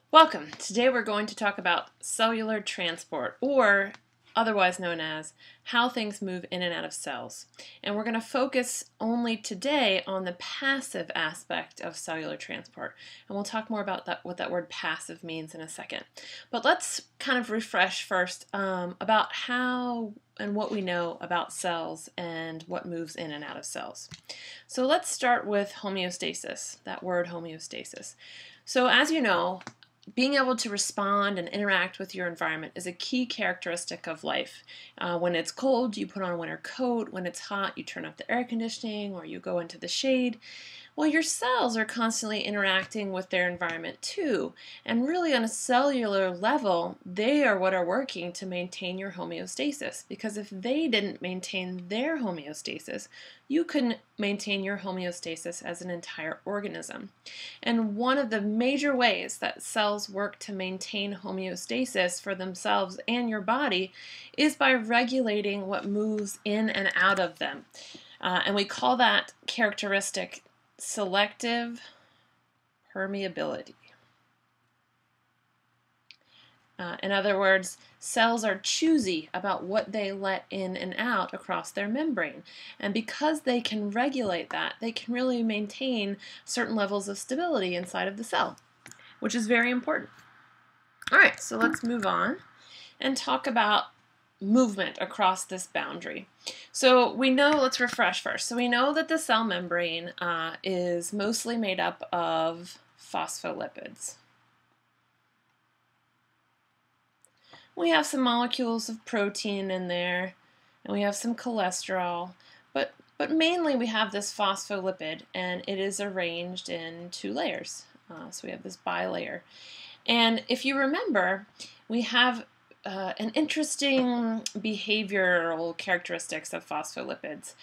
Welcome. Today we're going to talk about cellular transport, or otherwise known as how things move in and out of cells. And we're going to focus only today on the passive aspect of cellular transport. And we'll talk more about what that word passive means in a second. But let's kind of refresh first about how and what we know about cells and what moves in and out of cells. So let's start with homeostasis, that word homeostasis. So as you know, being able to respond and interact with your environment is a key characteristic of life. When it's cold, you put on a winter coat. When it's hot, you turn up the air conditioning or you go into the shade. Well, your cells are constantly interacting with their environment too. And really, on a cellular level, they are what are working to maintain your homeostasis. Because if they didn't maintain their homeostasis, you couldn't maintain your homeostasis as an entire organism. And one of the major ways that cells work to maintain homeostasis for themselves and your body is by regulating what moves in and out of them. And we call that characteristic selective permeability. In other words, cells are choosy about what they let in and out across their membrane. And because they can regulate that, they can really maintain certain levels of stability inside of the cell, which is very important. All right, so let's move on and talk about movement across this boundary. So we know, let's refresh first. So we know that the cell membrane is mostly made up of phospholipids. We have some molecules of protein in there, and we have some cholesterol, but mainly we have this phospholipid, and it is arranged in two layers. So we have this bilayer. And if you remember, we have an interesting behavioral characteristics of phospholipids.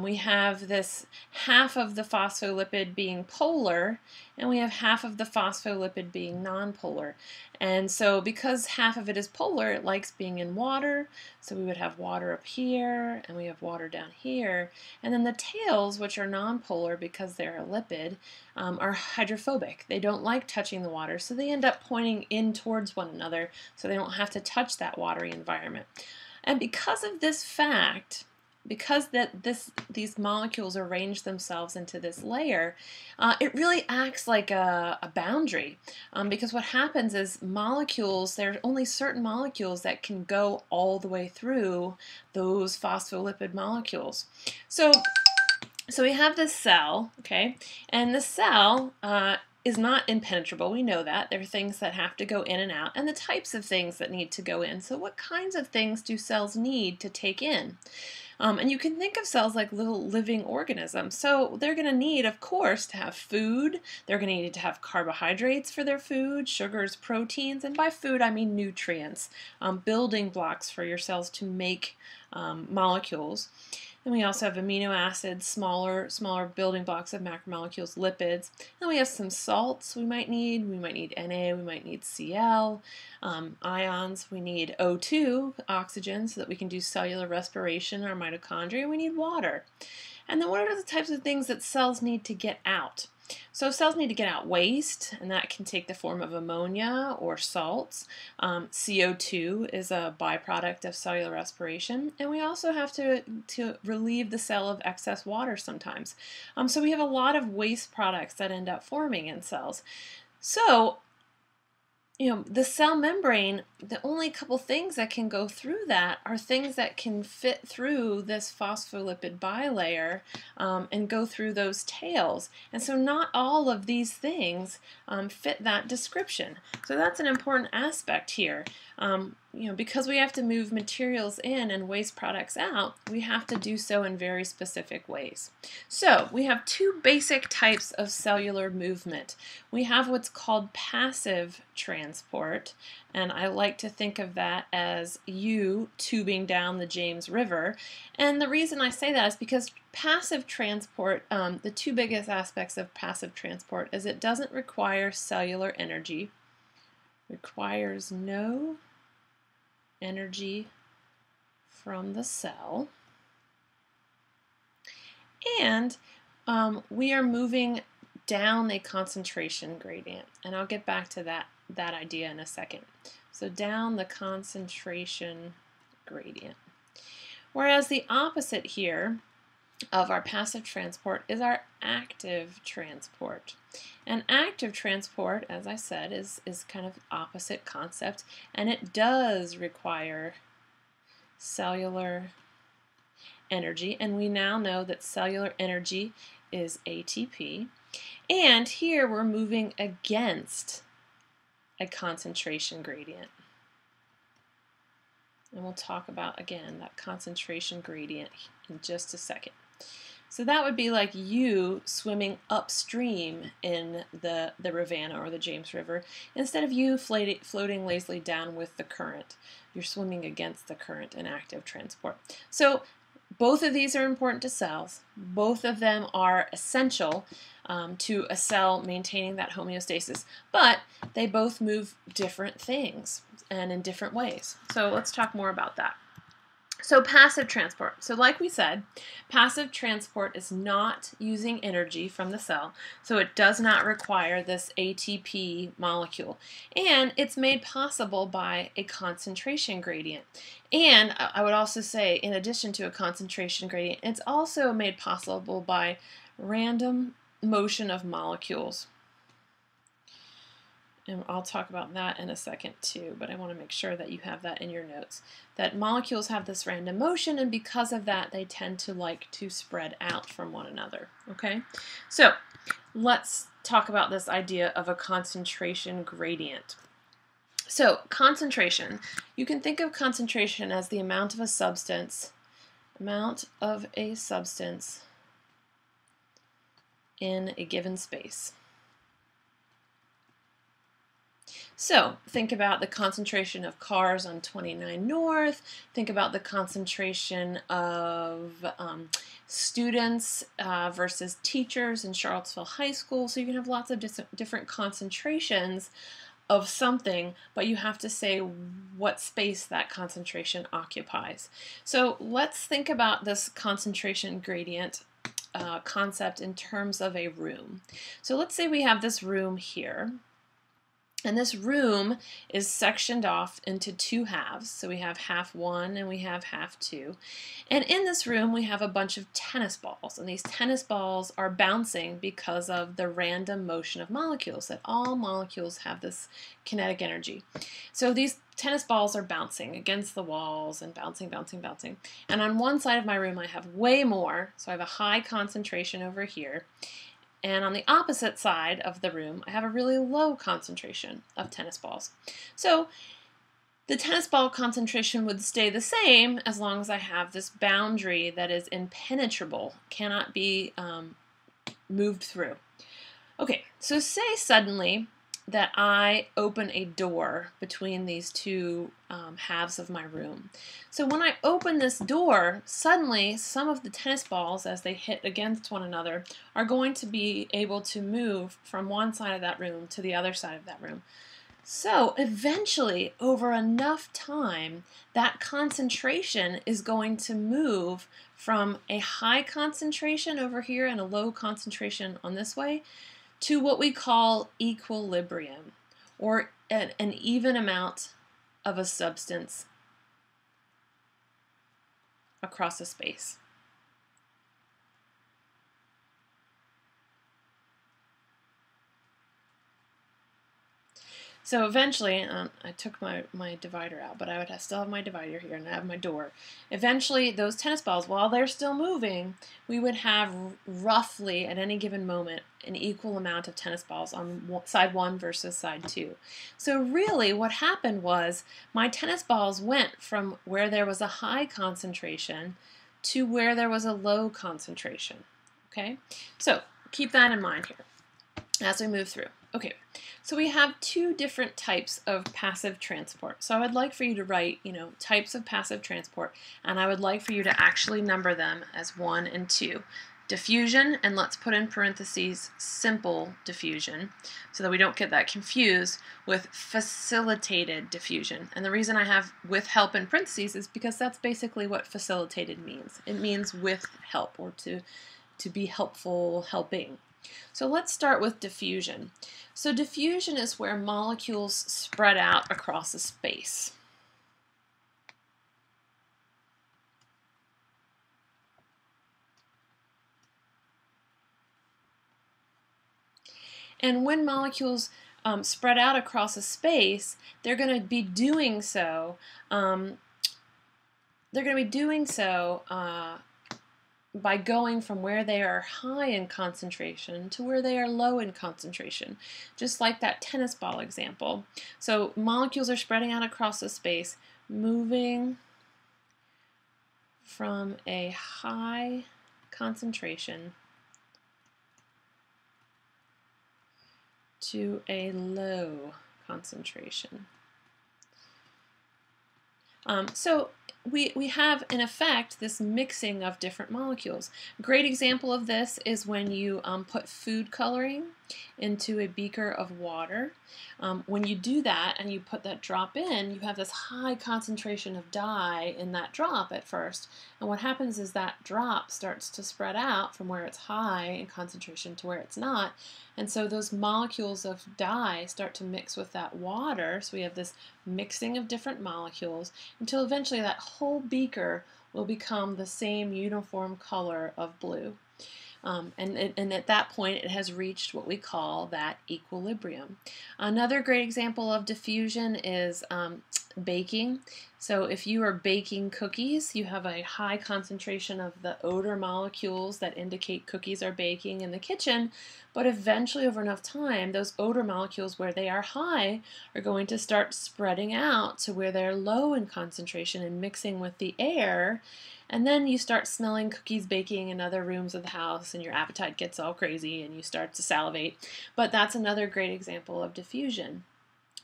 We have this half of the phospholipid being polar, and we have half of the phospholipid being nonpolar. And so because half of it is polar, it likes being in water. So we would have water up here, and we have water down here. And then the tails, which are nonpolar because they're a lipid, are hydrophobic. They don't like touching the water, so they end up pointing in towards one another so they don't have to touch that watery environment. And because of this fact, because these molecules arrange themselves into this layer, it really acts like a boundary. Because what happens is there are only certain molecules that can go all the way through those phospholipid molecules. So we have this cell, okay, and the cell is not impenetrable. We know that. There are things that have to go in and out, and the types of things that need to go in. So what kinds of things do cells need to take in? And you can think of cells like little living organisms. So they're going to need, of course, to have food. They're going to need to have carbohydrates for their food, sugars, proteins, and by food I mean nutrients, building blocks for your cells to make molecules. Then we also have amino acids, smaller building blocks of macromolecules, lipids. Then we have some salts we might need. We might need Na, we might need Cl. Ions, we need O2, oxygen, so that we can do cellular respiration in our mitochondria. We need water. And then what are the types of things that cells need to get out? So cells need to get out waste, and that can take the form of ammonia or salts. CO2 is a byproduct of cellular respiration, and we also have to relieve the cell of excess water sometimes. So we have a lot of waste products that end up forming in cells. So the cell membrane, the only couple things that can go through that are things that can fit through this phospholipid bilayer and go through those tails. And so not all of these things fit that description. So that's an important aspect here. Because we have to move materials in and waste products out, we have to do so in very specific ways. So we have two basic types of cellular movement. We have what's called passive transport, and I like to think of that as you tubing down the James River. And the reason I say that is because passive transport, the two biggest aspects of passive transport is it doesn't require cellular energy, requires no energy from the cell, and we are moving down a concentration gradient. And I'll get back to that idea in a second. So down the concentration gradient. Whereas the opposite here of our passive transport is our active transport. And active transport, as I said, is kind of opposite concept, and it does require cellular energy, and we now know that cellular energy is ATP. And here we're moving against a concentration gradient. And we'll talk about, again, that concentration gradient in just a second. So that would be like you swimming upstream in the Rivanna or the James River instead of you floating lazily down with the current. You're swimming against the current in active transport. So both of these are important to cells. Both of them are essential to a cell maintaining that homeostasis, but they both move different things and in different ways. So let's talk more about that. So passive transport. So like we said, passive transport is not using energy from the cell, so it does not require this ATP molecule. And it's made possible by a concentration gradient. And I would also say, in addition to a concentration gradient, it's also made possible by random motion of molecules. And I'll talk about that in a second too, but I want to make sure that you have that in your notes. That molecules have this random motion, and because of that, they tend to like to spread out from one another. Okay? So let's talk about this idea of a concentration gradient. So concentration, you can think of concentration as the amount of a substance in a given space. So think about the concentration of cars on 29 North, think about the concentration of students versus teachers in Charlottesville High School. So you can have lots of different concentrations of something, but you have to say what space that concentration occupies. So let's think about this concentration gradient concept in terms of a room. So let's say we have this room here. And this room is sectioned off into two halves. So we have half one and we have half two. And in this room we have a bunch of tennis balls. And these tennis balls are bouncing because of the random motion of molecules, that all molecules have this kinetic energy. So these tennis balls are bouncing against the walls and bouncing, bouncing, bouncing. And on one side of my room I have way more. So I have a high concentration over here. And on the opposite side of the room, I have a really low concentration of tennis balls. So the tennis ball concentration would stay the same as long as I have this boundary that is impenetrable, cannot be moved through. Okay, so say suddenly that I open a door between these two halves of my room. So when I open this door, suddenly some of the tennis balls, as they hit against one another, are going to be able to move from one side of that room to the other side of that room. So eventually, over enough time, that concentration is going to move from a high concentration over here and a low concentration on this way to what we call equilibrium, or an even amount of a substance across a space. So eventually, I took my divider out, but I would still have my divider here and I have my door. Eventually, those tennis balls, while they're still moving, we would have roughly, at any given moment, an equal amount of tennis balls on side one versus side two. So really, what happened was my tennis balls went from where there was a high concentration to where there was a low concentration. Okay? So keep that in mind here as we move through. Okay, so we have two different types of passive transport. So I would like for you to write, types of passive transport, and I would like for you to actually number them as 1 and 2. Diffusion, and let's put in parentheses simple diffusion, so that we don't get that confused with facilitated diffusion. And the reason I have with help in parentheses is because that's basically what facilitated means. It means with help, or to be helpful, helping. So let's start with diffusion. So diffusion is where molecules spread out across a space. And when molecules spread out across a space, they're going to be doing so. By going from where they are high in concentration to where they are low in concentration, just like that tennis ball example. So molecules are spreading out across a space, moving from a high concentration to a low concentration. So we have, in effect, this mixing of different molecules. A great example of this is when you put food coloring into a beaker of water. When you do that and you put that drop in, you have this high concentration of dye in that drop at first. And what happens is that drop starts to spread out from where it's high in concentration to where it's not. And so those molecules of dye start to mix with that water. So we have this mixing of different molecules until eventually that whole beaker will become the same uniform color of blue. And at that point it has reached what we call that equilibrium. Another great example of diffusion is baking. So if you are baking cookies, you have a high concentration of the odor molecules that indicate cookies are baking in the kitchen, but eventually over enough time, those odor molecules where they are high are going to start spreading out to where they're low in concentration and mixing with the air. And then you start smelling cookies baking in other rooms of the house and your appetite gets all crazy and you start to salivate. But that's another great example of diffusion.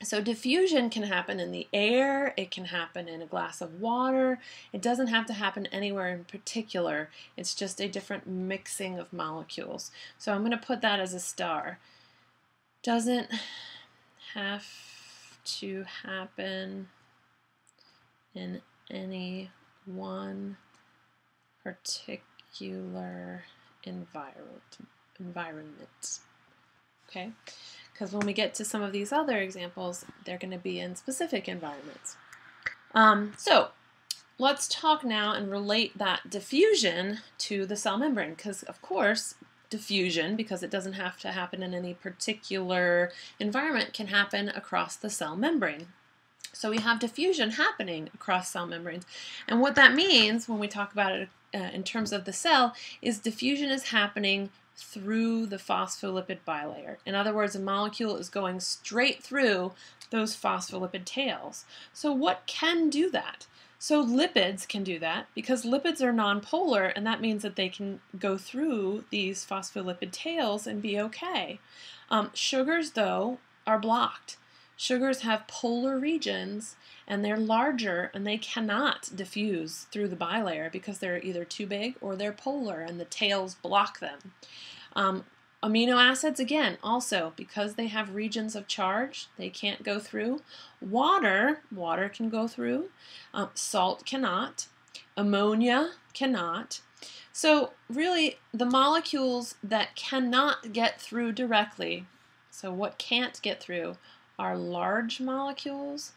So diffusion can happen in the air, it can happen in a glass of water. It doesn't have to happen anywhere in particular. It's just a different mixing of molecules. So I'm going to put that as a star. Doesn't have to happen in any one particular environment. Okay? Because when we get to some of these other examples, they're going to be in specific environments. So let's talk now and relate that diffusion to the cell membrane, because of course diffusion, because it doesn't have to happen in any particular environment, can happen across the cell membrane. So we have diffusion happening across cell membranes. And what that means when we talk about it in terms of the cell is diffusion is happening through the phospholipid bilayer. In other words, a molecule is going straight through those phospholipid tails. So what can do that? So lipids can do that because lipids are nonpolar, and that means that they can go through these phospholipid tails and be okay. Sugars, though, are blocked. Sugars have polar regions and they're larger and they cannot diffuse through the bilayer because they're either too big or they're polar and the tails block them. Amino acids, again, also because they have regions of charge, they can't go through. Water can go through. Salt cannot. Ammonia cannot. So really the molecules that cannot get through directly, so what can't get through, are large molecules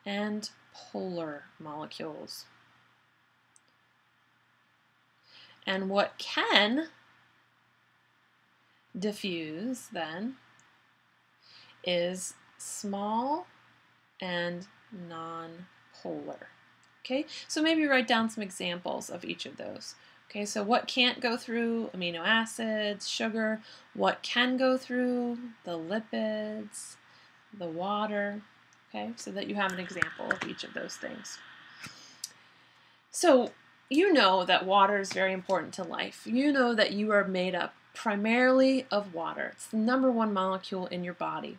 and polar molecules. And what can diffuse then is small and non-polar. Okay, so maybe write down some examples of each of those. Okay, so what can't go through? Amino acids, sugar. What can go through? The lipids, the water. Okay, so that you have an example of each of those things. So you know that water is very important to life. You know that you are made up primarily of water. It's the #1 molecule in your body.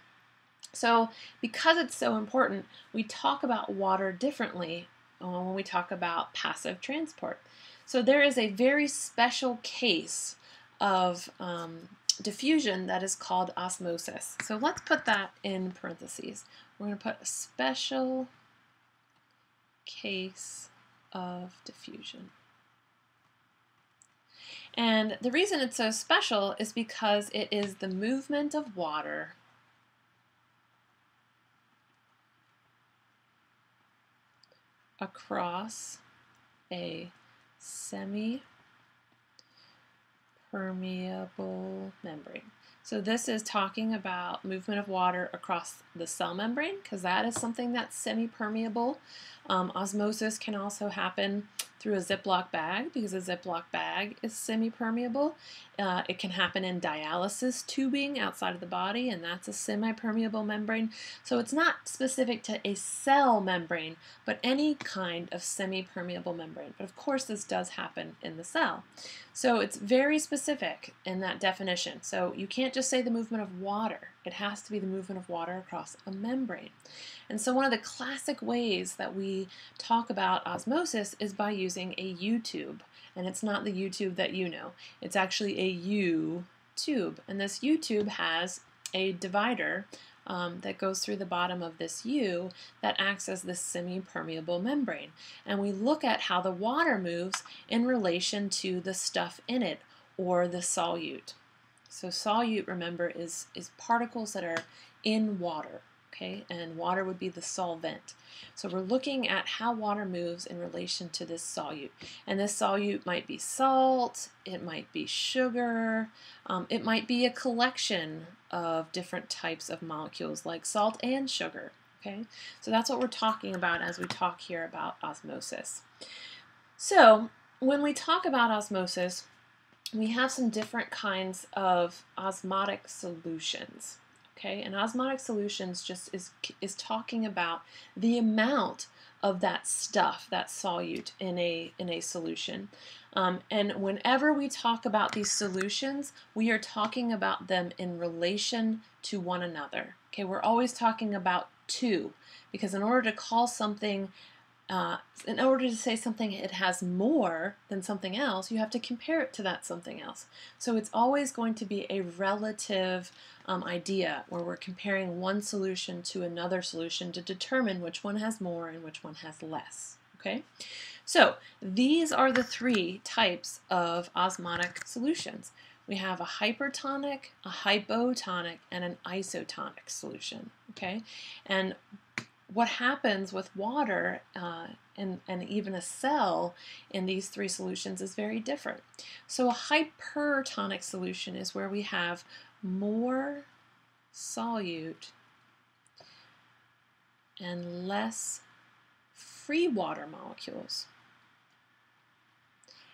So because it's so important, we talk about water differently when we talk about passive transport. So there is a very special case of diffusion that is called osmosis. So let's put that in parentheses. We're going to put a special case of diffusion. And the reason it's so special is because it is the movement of water across a semi-permeable membrane. So this is talking about movement of water across the cell membrane, because that is something that's semi-permeable. Osmosis can also happen through a Ziploc bag, because a Ziploc bag is semi-permeable. It can happen in dialysis tubing outside of the body, and that's a semi-permeable membrane. So it's not specific to a cell membrane, but any kind of semi-permeable membrane. But of course this does happen in the cell. So it's very specific in that definition. So you can't just say the movement of water. It has to be the movement of water across a membrane. And so one of the classic ways that we talk about osmosis is by using a U-tube. And it's not the U-tube that you know. It's actually a U-tube. And this U-tube has a divider that goes through the bottom of this U that acts as this semi-permeable membrane. And we look at how the water moves in relation to the stuff in it, or the solute. So solute, remember, is particles that are in water. Okay, and water would be the solvent. So we're looking at how water moves in relation to this solute. And this solute might be salt, it might be sugar, it might be a collection of different types of molecules like salt and sugar. Okay, so that's what we're talking about as we talk here about osmosis. So when we talk about osmosis, we have some different kinds of osmotic solutions. Okay, and osmotic solutions just is talking about the amount of that stuff, that solute in a solution. And whenever we talk about these solutions, we are talking about them in relation to one another. Okay, we're always talking about two, because in order to call something in order to say something it has more than something else, you have to compare it to that something else. So it's always going to be a relative idea, where we're comparing one solution to another solution to determine which one has more and which one has less. Okay, so these are the three types of osmotic solutions. We have a hypertonic, a hypotonic, and an isotonic solution. Okay, and what happens with water and even a cell in these three solutions is very different. So a hypertonic solution is where we have more solute and less free water molecules.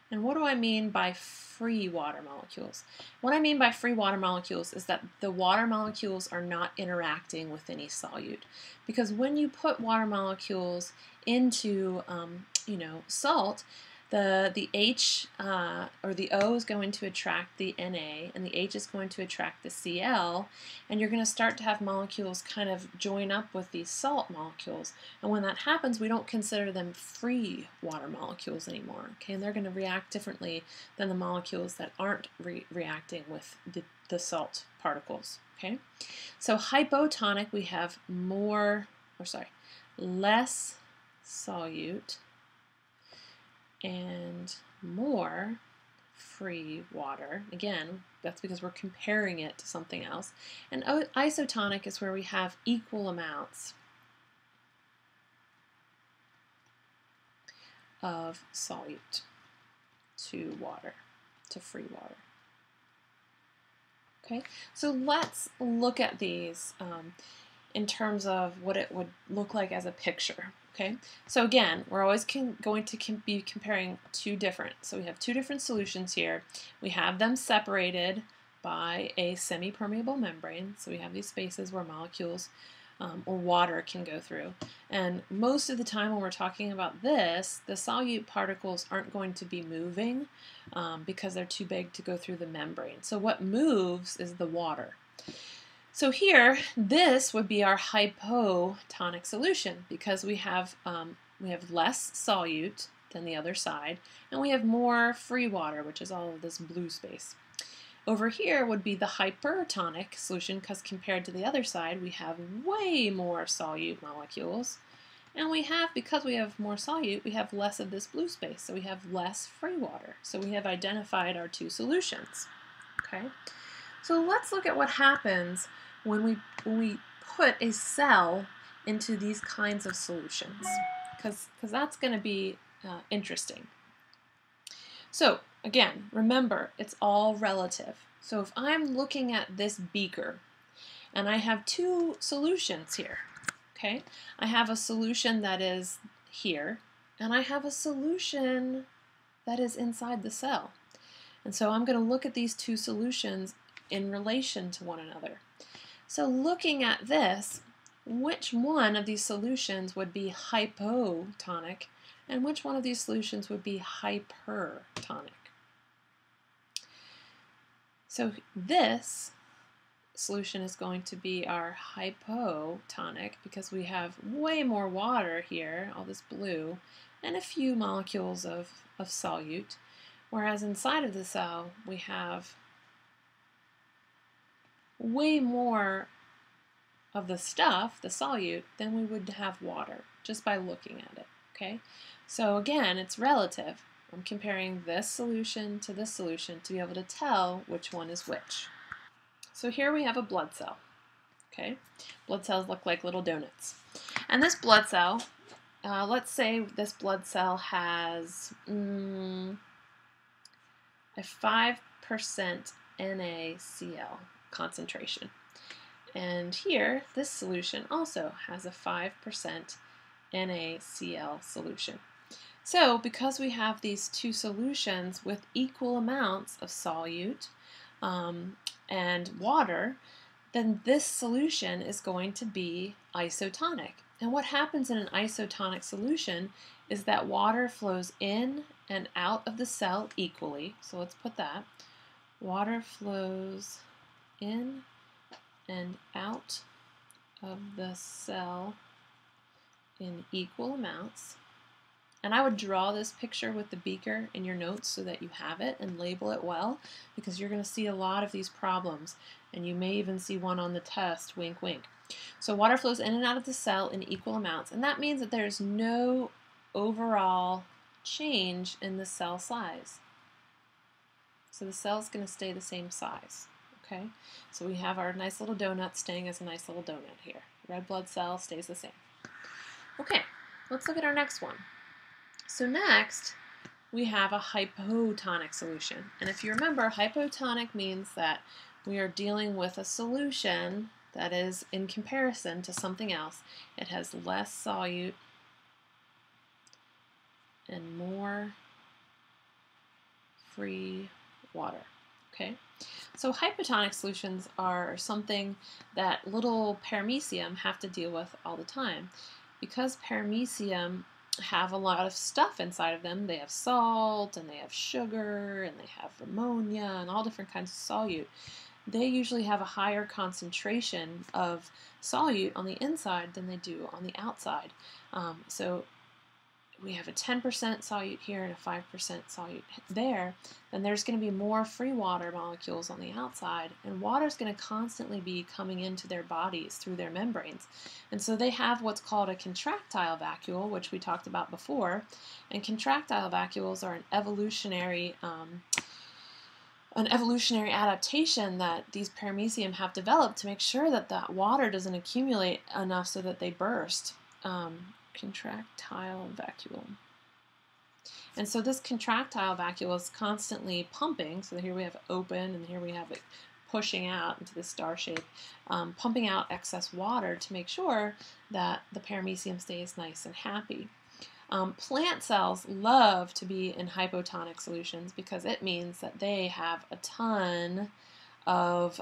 And what do I mean by free water molecules? What I mean by free water molecules is that the water molecules are not interacting with any solute. Because when you put water molecules into salt, the H or the O is going to attract the Na, and the H is going to attract the Cl, and you're going to start to have molecules kind of join up with these salt molecules. And when that happens, we don't consider them free water molecules anymore. Okay, and they're going to react differently than the molecules that aren't reacting with the salt particles. Okay, so hypotonic, we have less solute and more free water. Again, that's because we're comparing it to something else. And isotonic is where we have equal amounts of solute to water, to free water. Okay, so let's look at these in terms of what it would look like as a picture. Okay, so again, we're always going to be comparing two different. So we have two different solutions here. We have them separated by a semi-permeable membrane. So we have these spaces where molecules or water can go through. And most of the time when we're talking about this, the solute particles aren't going to be moving because they're too big to go through the membrane. So what moves is the water. So here, this would be our hypotonic solution, because we have less solute than the other side, and we have more free water, which is all of this blue space. Over here would be the hypertonic solution, because compared to the other side, we have way more solute molecules, And we have, because we have more solute, we have less of this blue space, so we have less free water. So we have identified our two solutions. Okay, so let's look at what happens when we put a cell into these kinds of solutions, because that's going to be interesting. So again, remember, it's all relative. So if I'm looking at this beaker and I have two solutions here, okay, I have a solution that is here and I have a solution that is inside the cell. And so I'm going to look at these two solutions in relation to one another. So looking at this, which one of these solutions would be hypotonic and which one of these solutions would be hypertonic? So this solution is going to be our hypotonic because we have way more water here, all this blue, and a few molecules of solute, whereas inside of the cell we have way more of the stuff, the solute, than we would have water just by looking at it. Okay, so again, it's relative. I'm comparing this solution to this solution to be able to tell which one is which. So here we have a blood cell. Okay, blood cells look like little donuts. And this blood cell, let's say this blood cell has a 5% NaCl concentration. And here, this solution also has a 5% NaCl solution. So because we have these two solutions with equal amounts of solute and water, then this solution is going to be isotonic. And what happens in an isotonic solution is that water flows in and out of the cell equally. So let's put that. Water flows in and out of the cell in equal amounts. And I would draw this picture with the beaker in your notes so that you have it and label it well, because you're going to see a lot of these problems, and you may even see one on the test, wink wink. So water flows in and out of the cell in equal amounts, and that means that there's no overall change in the cell size. So the cell's going to stay the same size. Okay, so we have our nice little donut staying as a nice little donut here. Red blood cell stays the same. Okay, let's look at our next one. So next, we have a hypotonic solution. And if you remember, hypotonic means that we are dealing with a solution that is in comparison to something else. It has less solute and more free water. Okay, so hypotonic solutions are something that little paramecium have to deal with all the time. Because paramecium have a lot of stuff inside of them, they have salt and they have sugar and they have ammonia and all different kinds of solute. They usually have a higher concentration of solute on the inside than they do on the outside. So we have a 10% solute here and a 5% solute there, then there's going to be more free water molecules on the outside, and water is going to constantly be coming into their bodies through their membranes. And so they have what's called a contractile vacuole, which we talked about before, and contractile vacuoles are an evolutionary adaptation that these paramecium have developed to make sure that that water doesn't accumulate enough so that they burst. Contractile vacuole. And so this contractile vacuole is constantly pumping. So here we have open and here we have it pushing out into the star shape, pumping out excess water to make sure that the paramecium stays nice and happy. Plant cells love to be in hypotonic solutions because it means that they have a ton of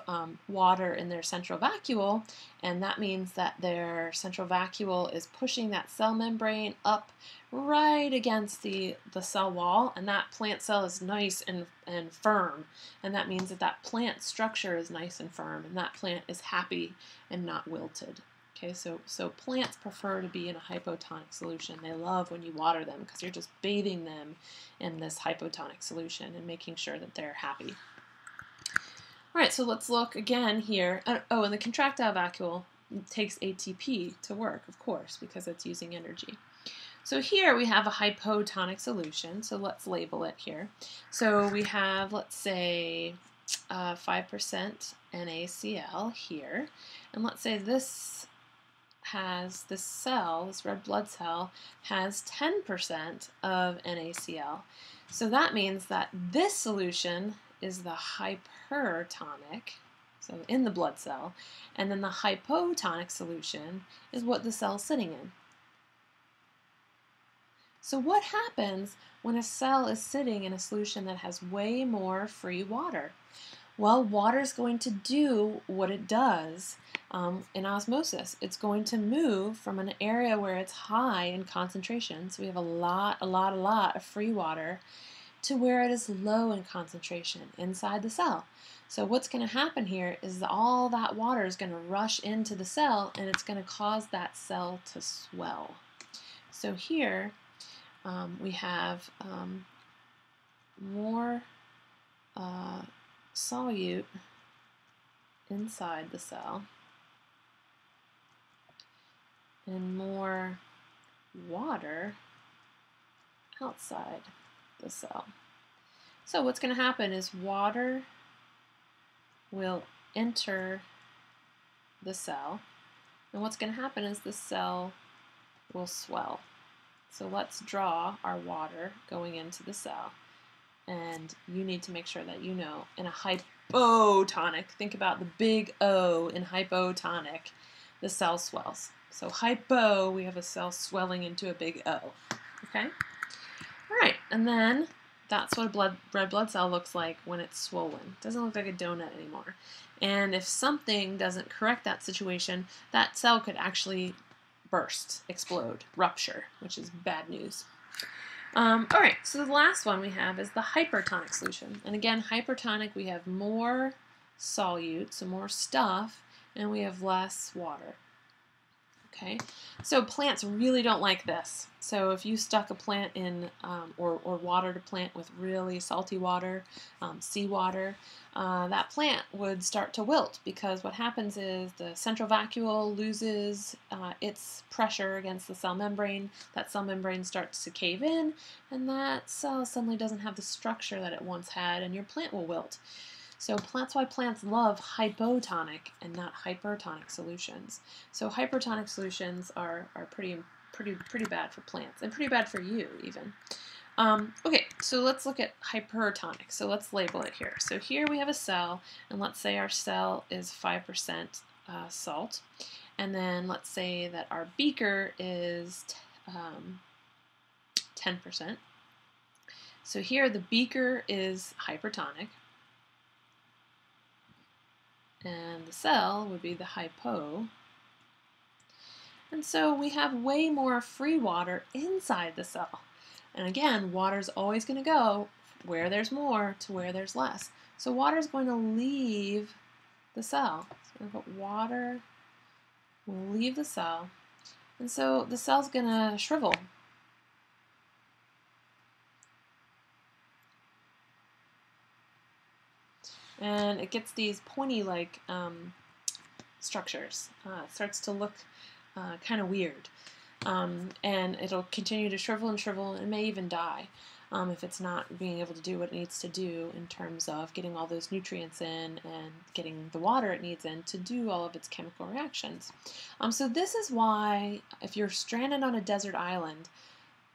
water in their central vacuole, and that means that their central vacuole is pushing that cell membrane up right against the cell wall, and that plant cell is nice and firm, and that means that that plant structure is nice and firm, and that plant is happy and not wilted. Okay, so plants prefer to be in a hypotonic solution. They love when you water them because you're just bathing them in this hypotonic solution and making sure that they're happy. All right, so let's look again here. Oh, and the contractile vacuole, It takes ATP to work, of course, because it's using energy. So here we have a hypotonic solution, so let's label it here. So we have, let's say, 5% NaCl here, and let's say this cell, this red blood cell, has 10% of NaCl. So that means that this solution is the hypertonic, so in the blood cell, and then the hypotonic solution is what the cell's sitting in. So what happens when a cell is sitting in a solution that has way more free water? Well, water is going to do what it does in osmosis. It's going to move from an area where it's high in concentration, so we have a lot of free water, to where it is low in concentration inside the cell. So what's going to happen here is that all that water is going to rush into the cell, and it's going to cause that cell to swell. So here we have more solute inside the cell and more water outside the cell. So what's going to happen is water will enter the cell, and what's going to happen is the cell will swell. So let's draw our water going into the cell, and you need to make sure that you know in a hypotonic, think about the big O in hypotonic, the cell swells. So hypo, we have a cell swelling into a big O. Okay? All right, and then that's what a red blood cell looks like when it's swollen. It doesn't look like a donut anymore. And if something doesn't correct that situation, that cell could actually burst, explode, rupture, which is bad news. All right, so the last one we have is the hypertonic solution. And again, hypertonic, we have more solute, so more stuff, and we have less water. Okay, so plants really don't like this. So if you stuck a plant in, or watered a plant with really salty water, seawater, that plant would start to wilt, because what happens is the central vacuole loses its pressure against the cell membrane. That cell membrane starts to cave in, and that cell suddenly doesn't have the structure that it once had, and your plant will wilt. So that's why plants love hypotonic and not hypertonic solutions. So hypertonic solutions are pretty bad for plants, and pretty bad for you even. Okay, so let's look at hypertonic. So let's label it here. So here we have a cell, and let's say our cell is 5% salt, and then let's say that our beaker is 10%. So here the beaker is hypertonic, and the cell would be the hypo. And so we have way more free water inside the cell. And again, water is always going to go where there's more to where there's less. So water is going to leave the cell. So we're going to put water will leave the cell. And so the cell's going to shrivel. And it gets these pointy-like structures. It starts to look kind of weird. And it'll continue to shrivel and shrivel, and it may even die if it's not being able to do what it needs to do in terms of getting all those nutrients in and getting the water it needs in to do all of its chemical reactions. So this is why if you're stranded on a desert island,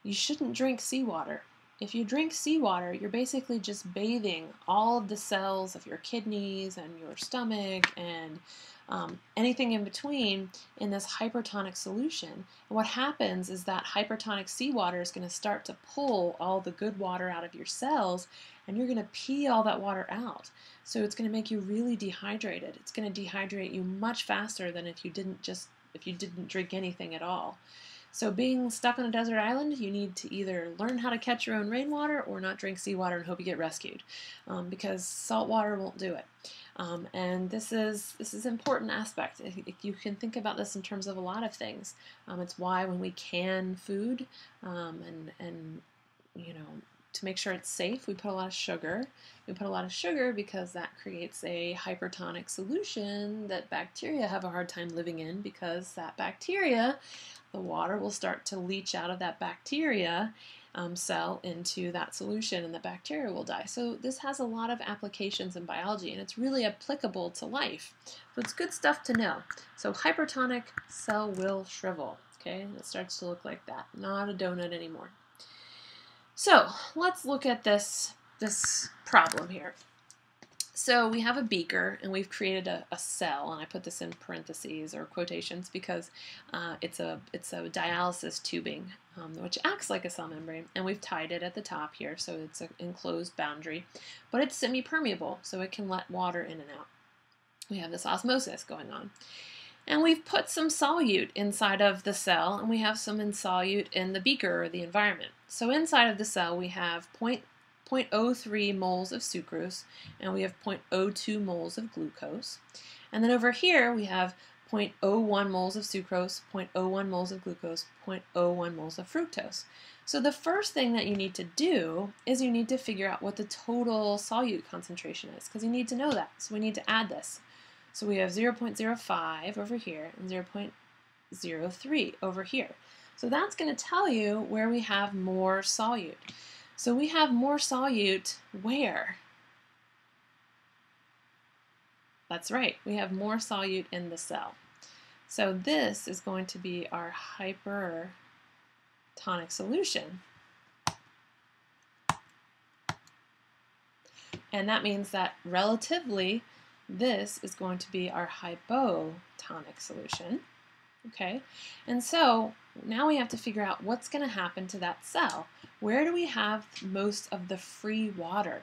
you shouldn't drink seawater. If you drink seawater, you're basically just bathing all of the cells of your kidneys and your stomach and anything in between in this hypertonic solution. And what happens is that hypertonic seawater is going to start to pull all the good water out of your cells, and you're going to pee all that water out. So it's going to make you really dehydrated. It's going to dehydrate you much faster than if you didn't drink anything at all. So being stuck on a desert island, you need to either learn how to catch your own rainwater or not drink seawater and hope you get rescued, because salt water won't do it. And this is an important aspect. You can think about this in terms of a lot of things. It's why when we can food and you know, to make sure it's safe, we put a lot of sugar. We put a lot of sugar because that creates a hypertonic solution that bacteria have a hard time living in, because that bacteria, the water will start to leach out of that bacteria cell into that solution, and the bacteria will die. So this has a lot of applications in biology, and it's really applicable to life. So it's good stuff to know. So hypertonic cell will shrivel. Okay, and it starts to look like that, not a donut anymore. So let's look at this problem here. So we have a beaker, and we've created a cell, and I put this in parentheses or quotations because it's a dialysis tubing, which acts like a cell membrane, and we've tied it at the top here, so it's an enclosed boundary, but it's semi-permeable, so it can let water in and out. We have this osmosis going on. And we've put some solute inside of the cell, and we have some solute in the beaker or the environment. So inside of the cell we have 0.03 moles of sucrose, and we have 0.02 moles of glucose. And then over here we have 0.01 moles of sucrose, 0.01 moles of glucose, 0.01 moles of fructose. So the first thing that you need to do is you need to figure out what the total solute concentration is, because you need to know that. So we need to add this. So we have 0.05 over here and 0.03 over here. So that's going to tell you where we have more solute. So we have more solute where? That's right, we have more solute in the cell. So this is going to be our hypertonic solution. And that means that relatively, this is going to be our hypotonic solution. Okay, and so now we have to figure out what's going to happen to that cell. Where do we have most of the free water?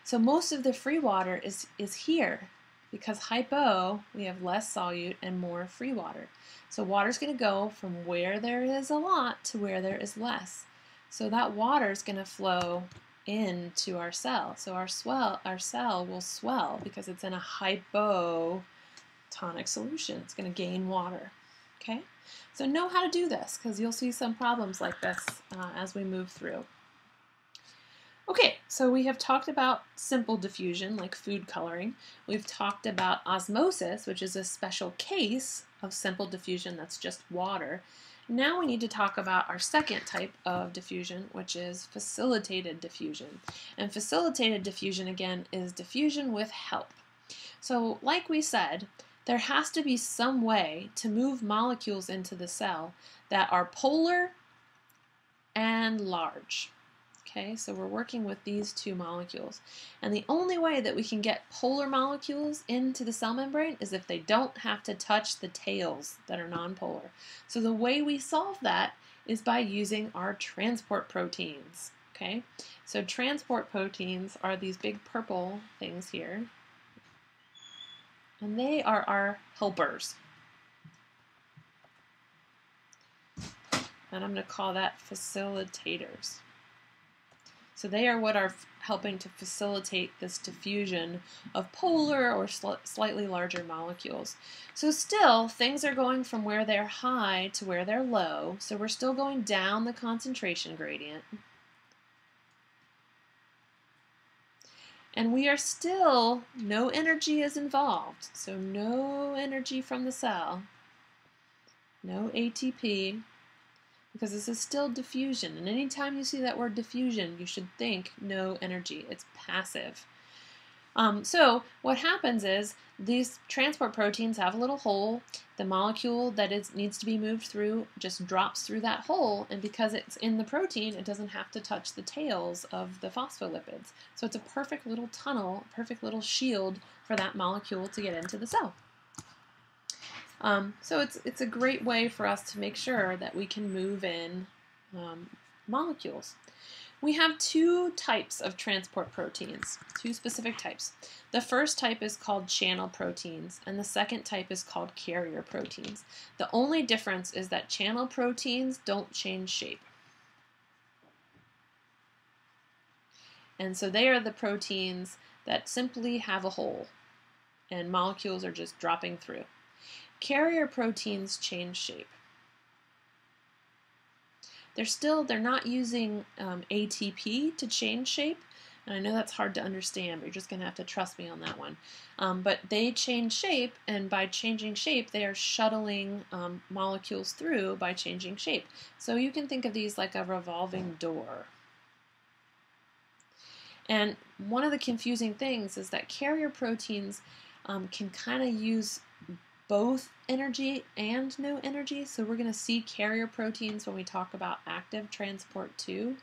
So most of the free water is here, because hypo, we have less solute and more free water. So water's going to go from where there is a lot to where there is less. So that water is going to flow into our cell. So our cell will swell because it's in a hypotonic solution. It's going to gain water. Okay, so know how to do this, because you'll see some problems like this as we move through. Okay, so we have talked about simple diffusion, like food coloring. We've talked about osmosis, which is a special case of simple diffusion that's just water. Now we need to talk about our second type of diffusion, which is facilitated diffusion. And facilitated diffusion, again, is diffusion with help. So like we said, there has to be some way to move molecules into the cell that are polar and large. Okay, so we're working with these two molecules. And the only way that we can get polar molecules into the cell membrane is if they don't have to touch the tails that are nonpolar. So the way we solve that is by using our transport proteins. Okay, so transport proteins are these big purple things here. And they are our helpers. And I'm going to call that facilitators. So they are what are helping to facilitate this diffusion of polar or slightly larger molecules. So still, things are going from where they're high to where they're low. So we're still going down the concentration gradient. And we are still, no energy is involved. So no energy from the cell, no ATP, because this is still diffusion. And anytime you see that word diffusion, you should think no energy. It's passive. So what happens is these transport proteins have a little hole. The molecule that needs to be moved through just drops through that hole, and because it's in the protein, it doesn't have to touch the tails of the phospholipids. So it's a perfect little tunnel, perfect little shield for that molecule to get into the cell. So it's a great way for us to make sure that we can move in molecules. We have two types of transport proteins, two specific types. The first type is called channel proteins, and the second type is called carrier proteins. The only difference is that channel proteins don't change shape. And so they are the proteins that simply have a hole, and molecules are just dropping through. Carrier proteins change shape. they're not using ATP to change shape. And I know that's hard to understand, but you're just going to have to trust me on that one. But they change shape, and by changing shape, they are shuttling molecules through by changing shape. So you can think of these like a revolving door. And one of the confusing things is that carrier proteins can kind of use both energy and no energy. So we're going to see carrier proteins when we talk about active transport too.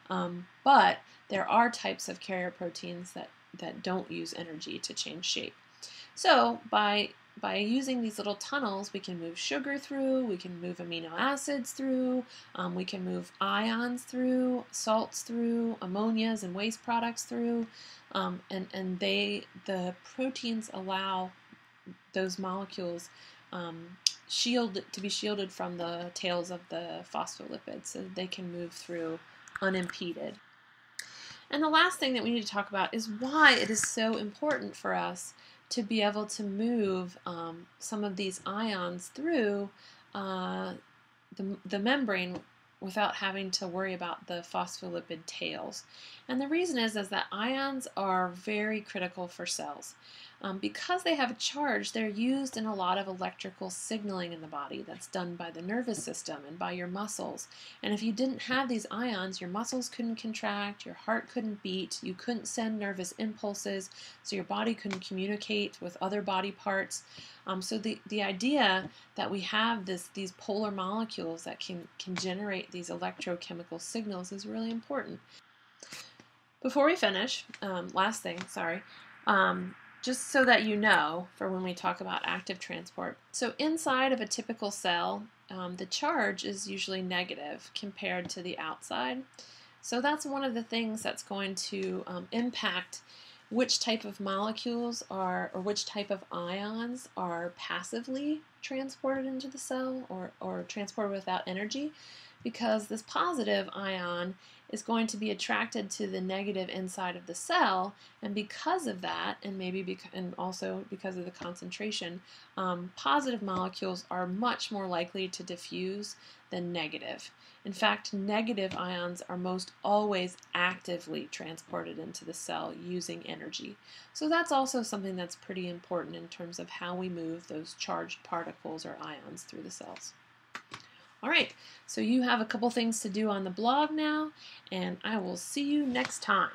But there are types of carrier proteins that don't use energy to change shape. So by using these little tunnels, we can move sugar through, we can move amino acids through, we can move ions through, salts through, ammonias and waste products through, and the proteins allow those molecules to be shielded from the tails of the phospholipids so they can move through unimpeded. And the last thing that we need to talk about is why it is so important for us to be able to move some of these ions through the membrane without having to worry about the phospholipid tails. And the reason is that ions are very critical for cells. Because they have a charge, they're used in a lot of electrical signaling in the body that's done by the nervous system and by your muscles. And if you didn't have these ions, your muscles couldn't contract, your heart couldn't beat, you couldn't send nervous impulses, so your body couldn't communicate with other body parts. So the idea that we have these polar molecules that can generate these electrochemical signals is really important. Before we finish, last thing, sorry, just so that you know for when we talk about active transport. So inside of a typical cell, the charge is usually negative compared to the outside. So that's one of the things that's going to impact which type of molecules or which type of ions are passively transported into the cell or transported without energy, because this positive ion is going to be attracted to the negative inside of the cell, and because of that, and also because of the concentration, positive molecules are much more likely to diffuse than negative. In fact, negative ions are most always actively transported into the cell using energy. So that's also something that's pretty important in terms of how we move those charged particles or ions through the cells. All right, so you have a couple things to do on the blog now, and I will see you next time.